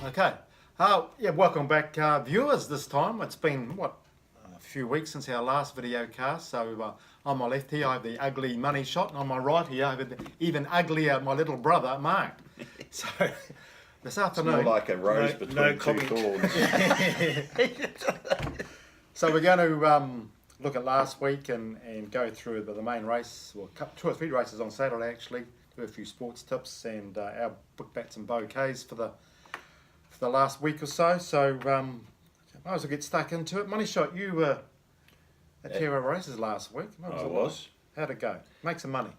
Okay. Yeah, welcome back, viewers. This time it's been a few weeks since our last video cast. So on my left here I have the ugly money shot, and on my right here I have the even uglier my little brother Mark. So this afternoon, it's more like a rose between two thorns. So we're going to look at last week and go through the main race, well, 2 or 3 races on Saturday actually. Do a few sports tips and our book bats and bouquets for the last week or so. So might as well get stuck into it. Money Shot, you were at Terra Races last week. I was. How'd it go? Make some money?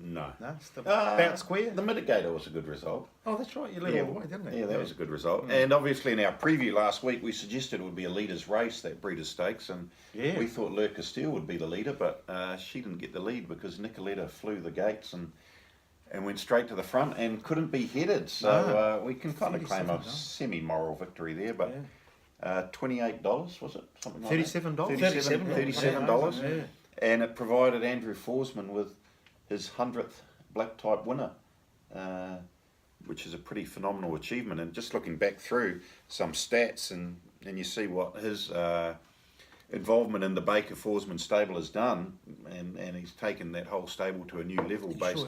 No. No? About square? The Mitigator was a good result. Oh, that's right. You led all the way, didn't you? Yeah, that was a good result. And obviously in our preview last week, we suggested it would be a leader's race, that Breeders' Stakes, and we thought Lurker Steel would be the leader, but she didn't get the lead because Nicoletta flew the gates and went straight to the front and couldn't be headed. So we can kind of claim a semi-moral victory there, but $28, was it? Something like $37? $37. Yeah. And it provided Andrew Forsman with his 100th black type winner, which is a pretty phenomenal achievement. And just looking back through some stats, and you see what his involvement in the Baker Forsman stable has done, and he's taken that whole stable to a new level based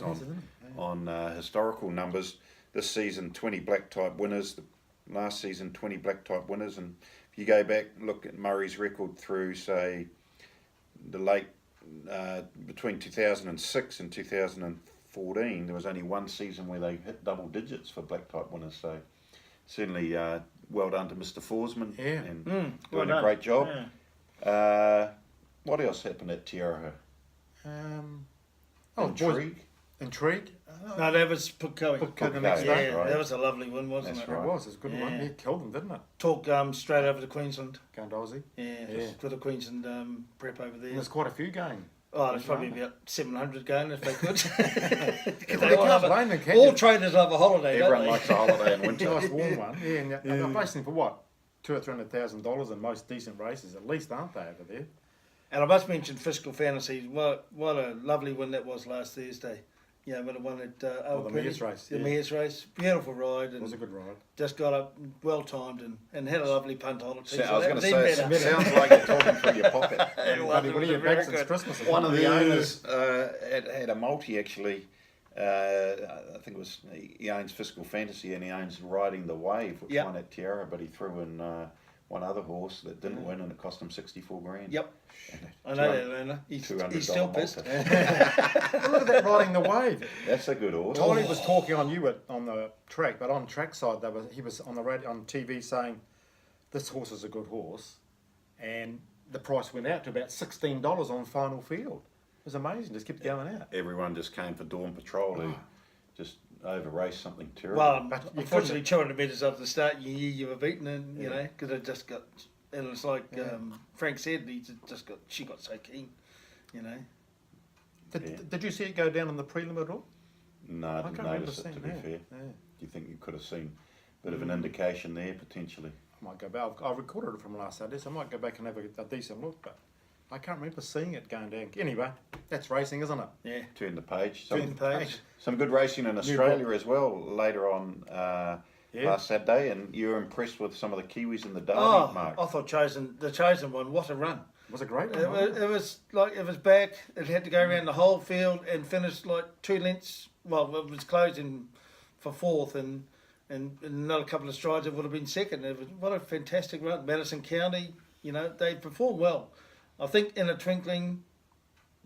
on historical numbers. This season, 20 black type winners. Last season, 20 black type winners. And if you go back, look at Murray's record through, say, the late between 2006 and 2014, there was only one season where they hit double digits for black type winners. So certainly well done to Mr. Forsman and doing a great job. What else happened at Tiara? Intrigue? No, that was Pukekohe. The next day. Yeah, that was a lovely one, wasn't it? It was a good one. He killed them, didn't it? Talk straight over to Queensland. Going to Aussie. Yeah. For the Queensland prep over there. And there's quite a few going. Oh, there's probably about 700 going if they could. They all traders love a holiday. Everyone likes a holiday in winter. Nice warm one. Yeah, and they're basing for what? $200,000 or $300,000 in most decent races, at least, aren't they, over there? And I must mention Fiscal Fantasy. What a lovely win that was last Thursday. Yeah, when it won at the Mears race. The Mears race. Beautiful ride. And it was a good ride. Just got up well timed and had a lovely punt on it. I was going to say, it sounds like you're talking from your pocket. One of the owners had a multi actually. I think it was, he owns Fiscal Fantasy and he owns Riding the Wave, which won at Tiara, but he threw in one other horse that didn't win and it cost him $64,000. Yep. I know that, owner. He's still pissed. Look at that Riding the Wave. That's a good horse. Tony was talking on the track, but on track side, he was on the radio, on TV saying, this horse is a good horse, and the price went out to about $16 on final field. It was amazing, just kept going out. Everyone just came for Dawn Patrol who just over-raced something terrible. Well, unfortunately, 200 metres after the start, you were beaten, and you know, because it just got, and it's like Frank said, she got so keen, you know. Did you see it go down in the prelim at all? No, I didn't notice it, to be fair. Do you think you could have seen a bit of an indication there, potentially? I might go back. I recorded it from last Saturday, so I might go back and have a decent look, but I can't remember seeing it going down. Anyway, that's racing, isn't it? Yeah. Turn the page. Some good racing in Australia as well later on last Saturday, and you were impressed with some of the Kiwis in the Derby, Mark. I thought the chosen one, what a run. It was a great run. It was like, it was back, it had to go around the whole field and finish like 2 lengths. Well, it was closing for 4th, and another couple of strides it would have been 2nd. What a fantastic run. Madison County, you know, they performed well. I think In a Twinkling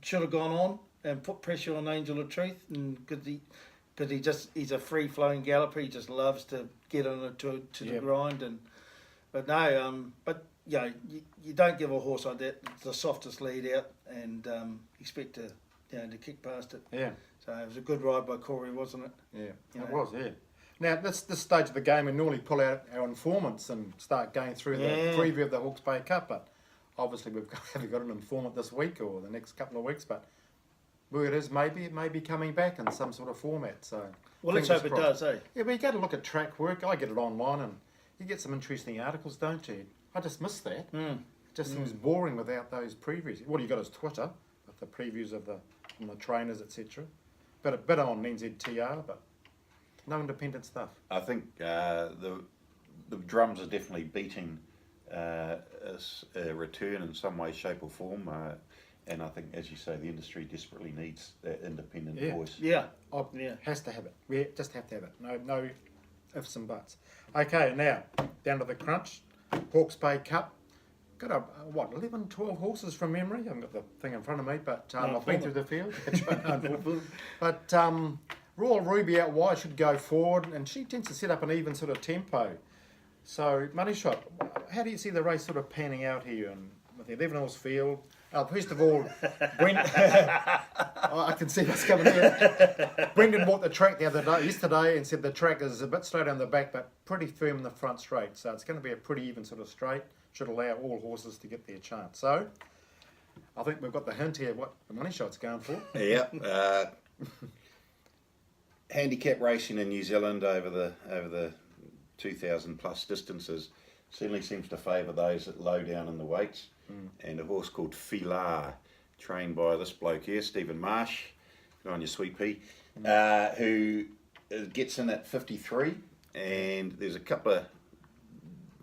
should have gone on and put pressure on Angel of Truth, and because he's a free flowing galloper. He just loves to get on it to the grind, but you don't give a horse like that the softest lead out and expect to kick past it. Yeah. So it was a good ride by Corey, wasn't it? Yeah, it was. Yeah. Now this stage of the game, we normally pull out our informants and start going through the preview of the Hawke's Bay Cup, but obviously haven't got an informant this week or the next couple of weeks, but word is it may be coming back in some sort of format. So let's hope it does, eh? Yeah, but you got to look at track work. I get it online and you get some interesting articles, don't you? I just miss that. It just seems boring without those previews. What you got is Twitter with the previews of the trainers, etc. But a bit on NZTR, but No independent stuff. I think the drums are definitely beating a return in some way, shape, or form. And I think, as you say, the industry desperately needs that independent voice. Yeah. Has to have it. We just have to have it. No ifs and buts. Okay, now down to the crunch. Hawke's Bay Cup. Got 11, 12 horses from memory. I haven't got the thing in front of me, but I've been through the field. But Royal Ruby out wide should go forward, and she tends to set up an even sort of tempo. So, Money Shot, how do you see the race sort of panning out here and with the 11 horse field? First of all, I can see what's coming here. Brendan walked the track yesterday and said the track is a bit straight on the back, but pretty firm in the front straight. So it's going to be a pretty even sort of straight. Should allow all horses to get their chance. So I think we've got the hint here what the Money Shot's going for. Yeah. Handicap racing in New Zealand over the 2,000 plus distances certainly seems to favour those that low down in the weights. And a horse called Filar, trained by this bloke here, Stephen Marsh, good on your sweet pea, who gets in at 53, and there's a couple of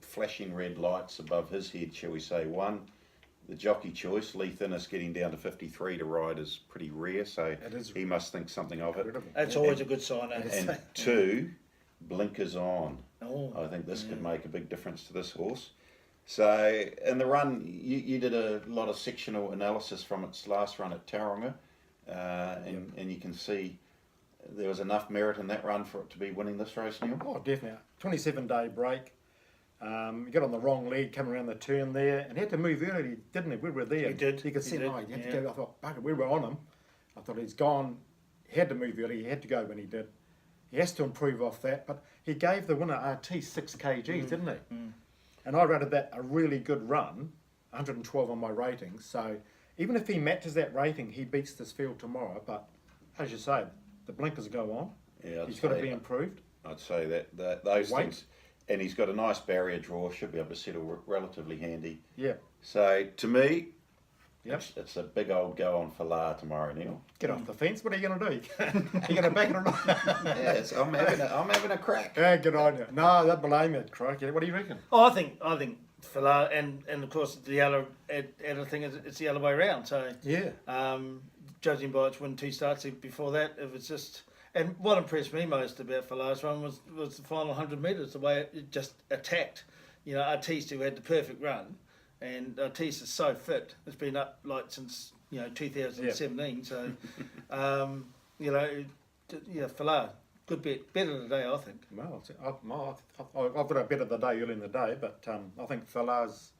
flashing red lights above his head, shall we say. One, the jockey choice, Lee Thinnis getting down to 53 to ride is pretty rare, so he must think something of it. That's always a good sign. And two, blinkers on. Oh, I think this could make a big difference to this horse. So in the run, you did a lot of sectional analysis from its last run at Tauranga, and you can see there was enough merit in that run for it to be winning this race, Neil. Oh, definitely. 27-day break. He got on the wrong leg coming around the turn there, and he had to move early, didn't he? We were there. He did. You could see, He did. he had to go. I thought, bugger, we were on him. I thought he's gone. He had to move early. He had to go when he did. He has to improve off that, but he gave the winner RT 6 kgs, didn't he? And I rated that a really good run, 112 on my rating. So even if he matches that rating, he beats this field tomorrow. But as you say, the blinkers go on. Yeah, He's got to be improved. I'd say that those Weight. things, and he's got a nice barrier draw, should be able to settle relatively handy. Yeah. So to me, Yep. it's a big old go on Filar tomorrow, Neil. Get off the fence. What are you going to do? Are you going to back it or not? Yes, I'm having a crack. Yeah, good on you. No, don't blame you, crikey. What do you reckon? Oh, I think Filar, and of course the other thing is it's the other way around. So Yeah. Judging by its win 2 starts before that, it was just. And what impressed me most about Filar's run was the final 100 metres, the way it just attacked. You know, Artiste, who had the perfect run, and Artiste is so fit. It's been up like since 2017. So, Filar, good bet, better today, I think. Well, I've got a bet of the day early in the day, but I think Filar's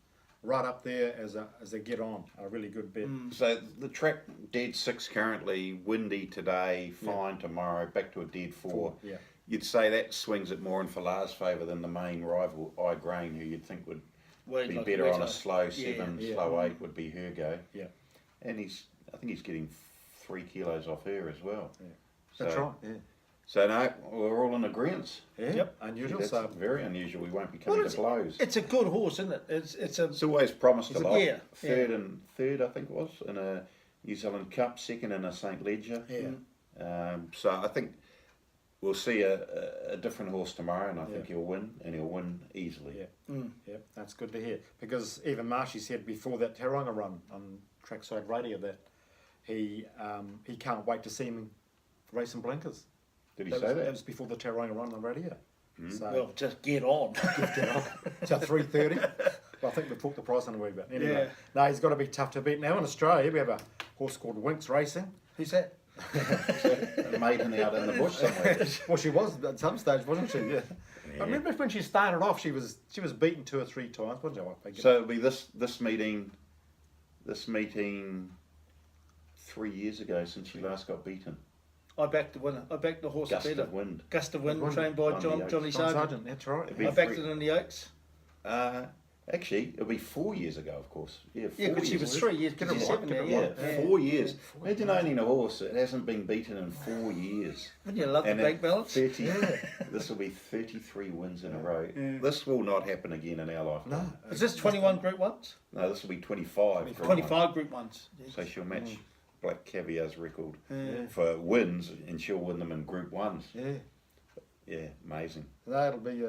right up there as a get on, a really good bet. So the track dead 6 currently, windy today, fine tomorrow, back to a dead 4. Yeah. You'd say that swings it more in Filar's favour than the main rival, iGrain, who you'd think would be better on a slow 7, slow 8 would be her go. Yeah. And I think he's getting 3 kilos off her as well. Yeah. So, That's right. Yeah. So no, we're all in agreement. Yeah. Yep. Unusual. That's So very unusual. We won't be coming to blows. It's a good horse, isn't it? It's always promised a lot. Yeah. Third, I think it was, in a New Zealand Cup, second in a St. Ledger. Yeah. So I think we'll see a different horse tomorrow, and I think he'll win, and he'll win easily. Yeah. Yeah, that's good to hear. Because even Marshy said before that Tauranga run on Trackside Radio that he can't wait to see him race in blinkers. Did he That say was, that? That was before the Tauranga run on radio. So, Well, just get on. so 3:30. Well, I think we talked the price on a wee bit. Anyway, Yeah. no, he's got to be tough to beat. Now in Australia, we have a horse called Winks Racing. Who's that? A maiden out in the bush somewhere. Well, she was at some stage, wasn't she? Yeah. I remember when she started off, she was beaten 2 or 3 times, wasn't she? So it'll be this meeting 3 years ago since she last got beaten. I backed the winner. I backed the horse Gust better. of Wind. Gust of Wind, Wind. trained by On the Johnny Oaks. John Sargent. Sargent, that's right. It'd be I backed free. it in the Oaks. Actually, it'll be 4 years ago, of course. Yeah, 4 Yeah, because she years. was 3 years. Get Because it she's right, 7 get now. it Yeah. right. Yeah. 4 years. Imagine owning a horse that hasn't been beaten in 4 years. Wouldn't you love the And bank at balance? 30, this will be 33 wins in a row. Yeah. This will not happen again in our lifetime. No. Is this 21 Group 1s? No, this will be 25. Group 25 Group 1s. one. So she'll match Black Caviar's record Yeah. for wins, and she'll win them in Group 1s. Yeah. Yeah, amazing. That'll be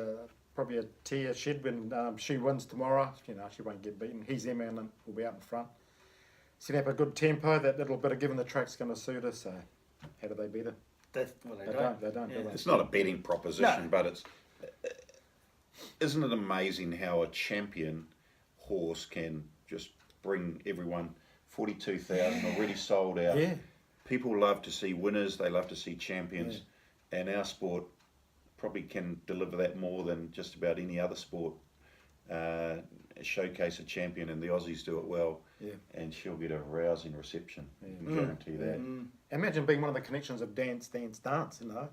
probably a tear shed when she wins tomorrow. You know, she won't get beaten. He's Emma and will be out in front. Set up a good tempo. That little bit of giving the track's going to suit her. So, how do they beat her? They don't. They don't. Yeah. Do they? It's not a betting proposition, No. but it's. Isn't it amazing how a champion horse can just bring everyone 42,000 already sold out? Yeah. People love to see winners. They love to see champions, and our sport probably can deliver that more than just about any other sport. Showcase a champion, and the Aussies do it well. Yeah. And she'll get a rousing reception. I can guarantee that. Imagine being one of the connections of Dance, Dance, Dance. You know,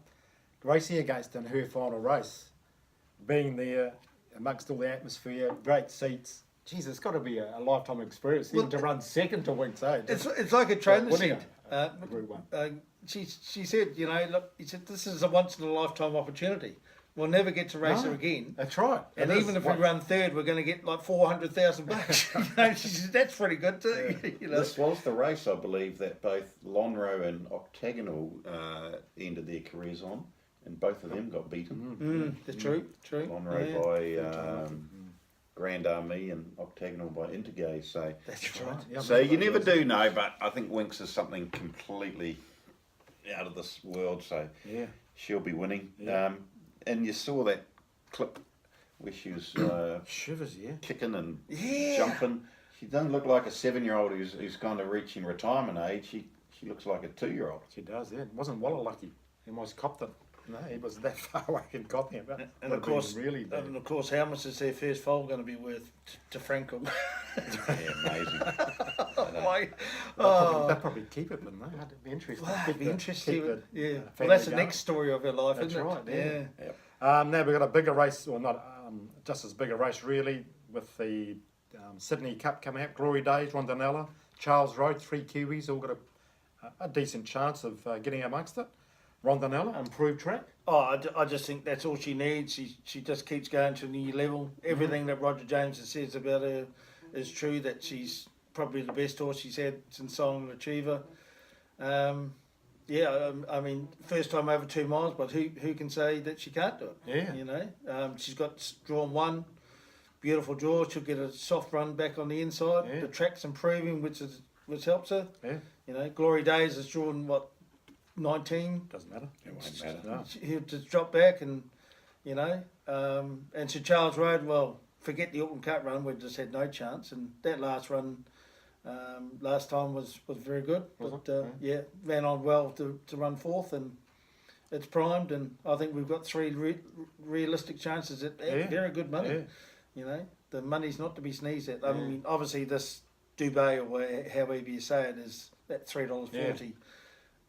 racing against in her final race, being there amongst all the atmosphere, great seats. Jeez, it's got to be a lifetime experience. Even to run second to Winks Age. It's like a trainer winning said. Group One. She said, you know, look, he said, this is a once in a lifetime opportunity. We'll never get to race No. her again. That's right. And It even is. if we run third, we're going to get like $400,000. You know, she said that's pretty good too. You know, This was the race, I believe, that both Lonhro and Octagonal ended their careers on, and both of them got beaten. that's true. Lonhro Yeah. by Grand Army and Octagonal by Intergay. So, That's right. Yeah, so you never do know, but I think Winks is something completely out of this world. So Yeah. she'll be winning. Yeah. And you saw that clip where she was Shivers, yeah. kicking and Yeah. jumping. She doesn't look like a 7-year-old who's kind of reaching retirement age. She looks like a 2-year-old. She does, yeah. It wasn't Waller lucky. He almost copped it. No, he was that far away and got there. But And of course, really bad. how much is their first foal going to be worth to Frankel? Yeah, amazing. Why? They'd probably keep it, wouldn't they? That'd be interesting. Well, that'd be interesting. Keep it, Yeah. Well, family that's the going. next story of her life, That's isn't right, it? yeah. Yep. Now we've got a bigger race, or not just as big a race really, with the Sydney Cup coming out. Glory Days, Rondinella, Charles Road, 3 Kiwis, all got a decent chance of getting amongst it. Rondinella, improved track. Oh, I just think that's all she needs. She just keeps going to a new level. Everything that Roger James has says about her is true, that she's probably the best horse she's had since Silent Achiever. I mean, first time over 2 miles, but who can say that she can't do it? Yeah. You know, she's got drawn 1, beautiful draw. She'll get a soft run back on the inside. Yeah. The track's improving, which helps her. Yeah, You know, Glory Days has drawn 19. doesn't matter. It won't matter. No. He'll just drop back and, you know, and to Charles Road, well, forget the Auckland Cup run, we just had no chance. And that last run last time was very good. Was But it? yeah, ran on well to run 4th, and it's primed. And I think we've got 3 realistic chances at Yeah. very good money. Yeah. You know, the money's not to be sneezed at. I mean, obviously this Dubai, or however you say it, is at $3.40.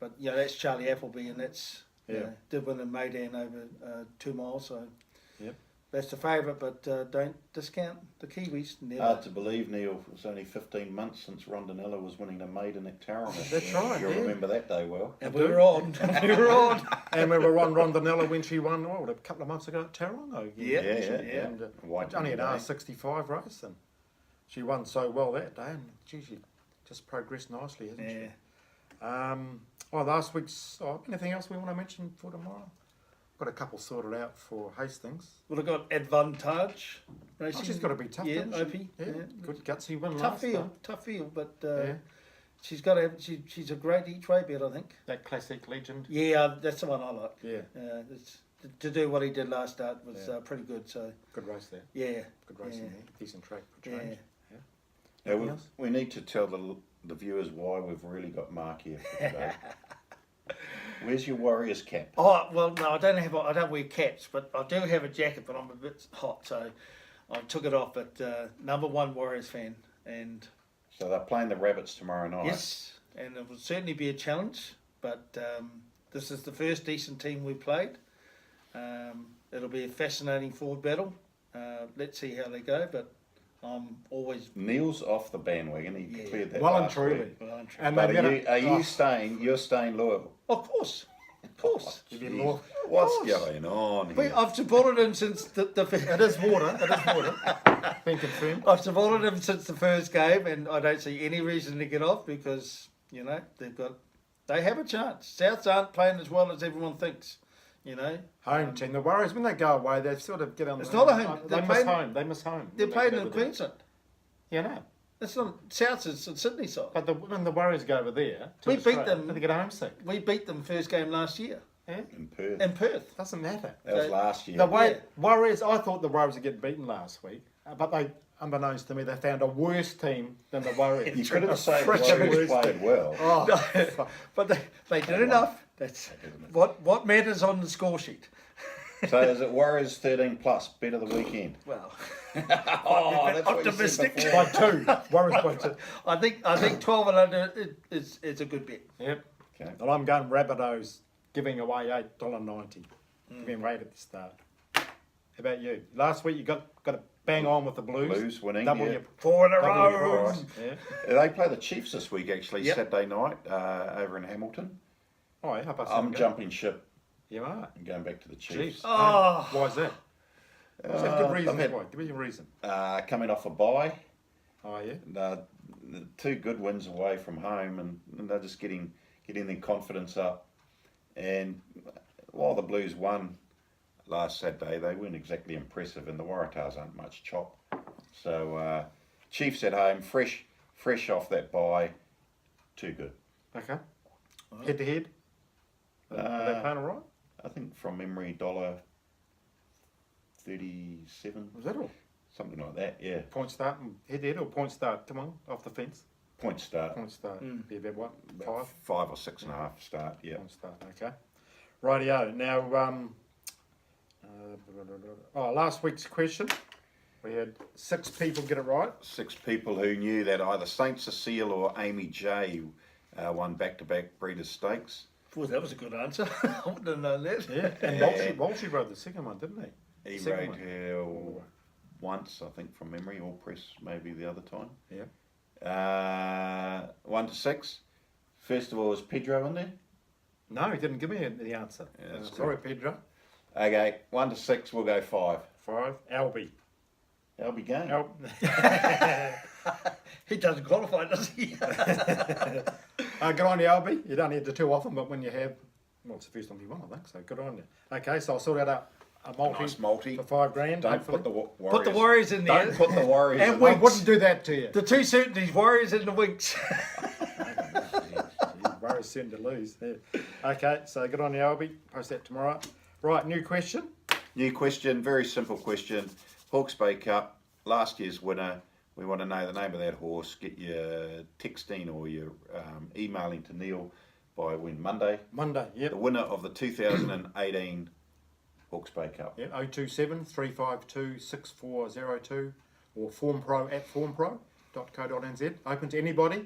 But you know, that's Charlie Appleby, and that's did win in Maidan over 2 miles, so Yep. that's the favourite. But don't discount the Kiwis. Never. Hard to believe, Neil. It was only 15 months since Rondinella was winning the maiden at Tauranga. That's right, You'll yeah. remember that day well. and we were on. We were on. And we were on Rondinella when she won, a couple of months ago at Tauranga again. Yeah, yeah. And White only an day. R65 race, and she won so well that day, and gee, she just progressed nicely, hasn't Yeah. she? Last week's. Anything else we want to mention for tomorrow? Got a couple sorted out for Hastings. Would have got Advantage racing. She's got to be tough, Yeah, doesn't she? Opie. Yeah, good gutsy win Tough last field, tough field, but Yeah. she's got to. She's a great each way bet, I think. That classic legend. Yeah, that's the one I like. Yeah, It's, to do what he did last start was pretty good. So good race there. yeah, Good racing Yeah. there. Decent track for yeah. change. Now, Anything else? we need to tell the viewers why we've really got Mark here for today. Where's your Warriors cap? Oh well, no, I don't wear caps, but I do have a jacket. But I'm a bit hot, so I took it off. But #1 Warriors fan, and So they're playing the Rabbits tomorrow night. yes, and it will certainly be a challenge. But this is the first decent team we played. It'll be a fascinating forward battle. Let's see how they go. But I'm always Neil's off the bandwagon. He Yeah. declared that Well and last truly. week. well, I'm And But they are you staying? You're staying loyal. of course. You've been more. What's course. going on here? I've supported him since the It is water. It is water. Been confirmed. I've supported him since the first game, and I don't see any reason to get off because they have a chance. Souths aren't playing as well as everyone thinks. You know, Home team. The Warriors, when they go away, they sort of get on. It's not a home. They They're miss playing- home. They miss home. they're when playing go in over there. Queensland. Yeah, no. It's not South. It's Sydney side. But when the Warriors go over there, to We beat Australia, them. They get homesick. We beat them first game last year Yeah, In Perth. in Perth. doesn't matter. That was So- last year. The way Yeah. Warriors, I thought the Warriors would get beaten last week, but they, unbeknownst to me, they found a worse team than the Warriors. You couldn't say the Fresh Warriors worse played well. Oh, But they did enough. That's what matters on the score sheet. So is it Warriors 13 plus, better the weekend? Well, Oh, that's what you said optimistic. before. by two. Warriors by two. I think 12 and under is a good bet. Yep. Okay. And I'm going Rabbitohs, giving away $8.90. Giving rate at the start. How about you? Last week you got to bang on with the Blues. Blues winning, Double yeah. your 4 in a double your row. price. Yeah. They play the Chiefs this week, actually, Yep. Saturday night over in Hamilton. Oh, yeah, how about I'm Sam jumping ship You are. and going back to the Chiefs. Chiefs. Oh. Why is that? What's that? Good reason. I've had- Why? Give me your reason. Coming off a bye, Oh, yeah. the two good wins away from home, and they're just getting their confidence up. And while the Blues won last Saturday, they weren't exactly impressive, and the Waratahs aren't much chop. So Chiefs at home, fresh off that bye, too good. Okay. Head to head. Are they playing all right? I think from memory, $1.37, Was that all? something like that. Yeah, Point start and head to head or point start? Come on, off the fence. point start, Point start. Be about what? about 5? 5 or 6.5 start. Yeah. Point start. Okay. Rightio. Now, last week's question. We had 6 people get it right. 6 people who knew that either Saint Cecile or Amy J won back-to-back Breeders' Stakes. Well, that was a good answer. I wouldn't have known that. Yeah. And Walshy rode the second one, didn't he? He Second rode her once, I think, from memory. All press maybe the other time. Yeah. 1 to 6. First of all, was Pedro in there? No, he didn't give me the answer. Yeah, that's sorry, Pedro. Okay, 1 to 6. We'll go 5. 5. Albie. Albie game. He doesn't qualify, does he? Good on you, Albie. You don't need to too often, but when you have, well, it's the first time you won, I think, so good on you. Okay, so I'll sort out a multi, Nice multi. for $5,000. Don't hopefully. put the Warriors. Put the Warriors in there. Don't put the Warriors And in we- I wouldn't do that to you. The two certainties, Warriors and the Winks. Warriors soon to lose. Yeah. Okay, so good on you, Albie. Post that tomorrow. Right, new question. New question, very simple question. Hawke's Bay Cup, last year's winner. We want to know the name of that horse. Get your texting or your emailing to Neil by Monday. Monday, yep. The winner of the 2018 Hawke's Bay Cup. Yeah, 027 352 6402 or formpro at formpro.co.nz. Open to anybody.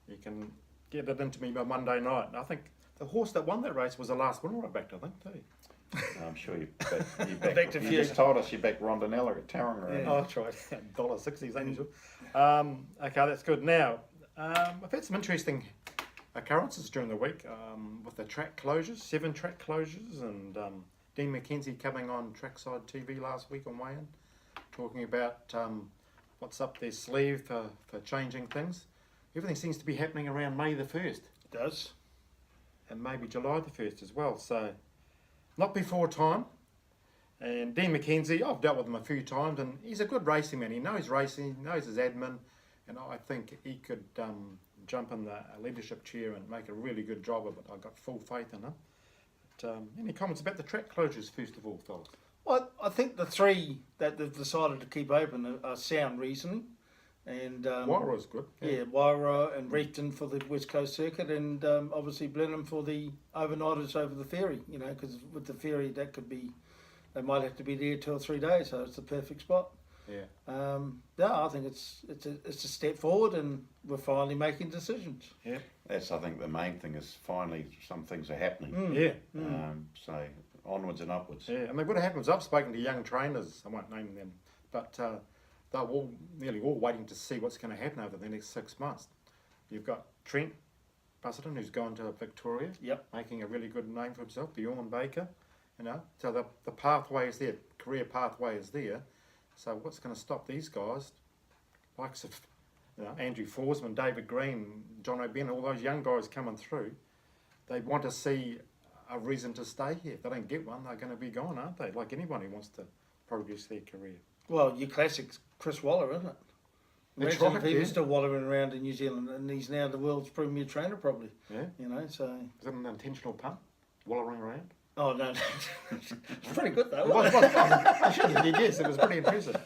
You can get it into me by Monday night. I think the horse that won that race was the last winner I backed, I think, too. I'm sure you backed Backed a you few. just told us you backed Rondinella at Tauranga. Yeah. Oh, that's right. $1.60 is unusual. Okay, that's good. Now, I've had some interesting occurrences during the week with the track closures, 7 track closures, and Dean McKenzie coming on Trackside TV last week on Weigh-In, talking about what's up their sleeve for changing things. Everything seems to be happening around May the 1st Does. and maybe July the 1st as well, so not before time. And Dean McKenzie, I've dealt with him a few times, and he's a good racing man. He knows racing, he knows his admin, and I think he could jump in the leadership chair and make a really good job of it. I've got full faith in him. But, any comments about the track closures, first of all, fellas? Well, I think the 3 that they've decided to keep open are sound reasoning. And Waira's good. yeah, Waira and Reefton for the West Coast Circuit, and obviously Blenheim for the overnighters over the ferry. You know, because with the ferry, that could be, they might have to be there 2 or 3 days, so it's the perfect spot. Yeah. Yeah, I think it's a step forward, and we're finally making decisions. Yeah. That's, I think, the main thing is finally some things are happening. Yeah. So onwards and upwards. Yeah, and what happens, I've spoken to young trainers, I won't name them, but they're nearly all waiting to see what's going to happen over the next 6 months. You've got Trent Busselton, who's gone to Victoria, Yep. making a really good name for himself, Bjorn Baker, you know, so the pathway is there, career pathway is there. So what's going to stop these guys, likes of Andrew Forsman, David Green, John O'Brien, all those young guys coming through, they want to see a reason to stay here. If they don't get one, they're going to be gone, aren't they? Like anyone who wants to progress their career. Well, your classic Chris Waller, isn't it? That's Imagine right, if he yeah. was still wallowing around in New Zealand, and he's now the world's premier trainer, probably. Yeah. You know, so. Is that an intentional pun? Wallowing around? Oh no, it's pretty good though. It was, I should have did, yes, it was pretty impressive.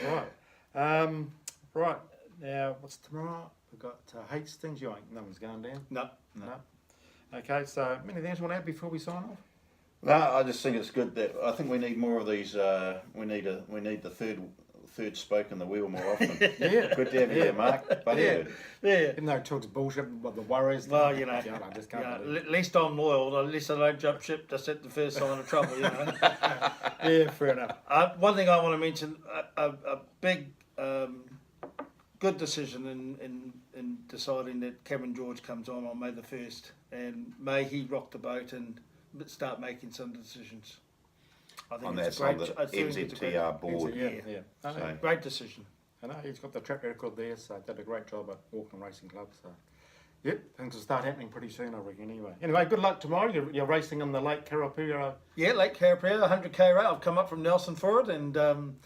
Right. Right. Now, what's tomorrow? We've got Hastings. You ain't, no one's going down. No. Okay, so anything else you want to add before we sign off? No, I just think it's good that I think we need more of these. We need the third spoke in the wheel more often. Yeah. Good to have you there, Mark. But Yeah. Yeah. Even though it talks bullshit, what the worries. Well, you know, God, I just can't yeah, believe it. at least I'm loyal. At least I don't jump ship just at the first sign of trouble. You know. Yeah, fair enough. One thing I want to mention: a big, good decision in deciding that Cameron George comes on May the 1st, and may he rock the boat and start making some decisions. I think on it's that a great. on the I think it's a great- NZTR board. Yeah, Yeah. yeah. I know, So- Great decision. I know he's got the track record there, so did a great job at Auckland Racing Club. So, yep, things will start happening pretty soon, I reckon. Anyway, good luck tomorrow. You're racing in the Lake Karapura. Yeah, Lake Carapia, 100k race. I've come up from Nelson for it, and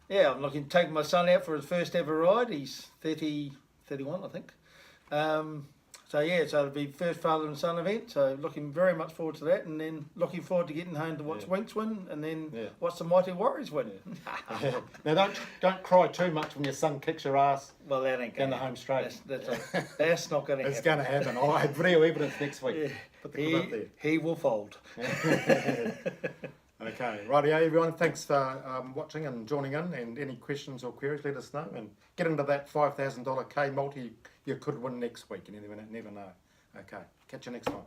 yeah, I'm looking to take my son out for his first ever ride. He's 31, I think. So yeah, so it'll be first father and son event. So looking very much forward to that, and then looking forward to getting home to watch Yeah. Winks win, and then Yeah. watch the Mighty Warriors win. Now, don't cry too much when your son kicks your ass Well, that ain't down going the home straight. That's not going to It's happen. going to happen. I have video evidence next week. Yeah. Put the clip up there. He will fold. Okay, rightio everyone, thanks for watching and joining in, and any questions or queries let us know, and get into that $5,000 K multi you could win next week. You never know. Okay, catch you next time.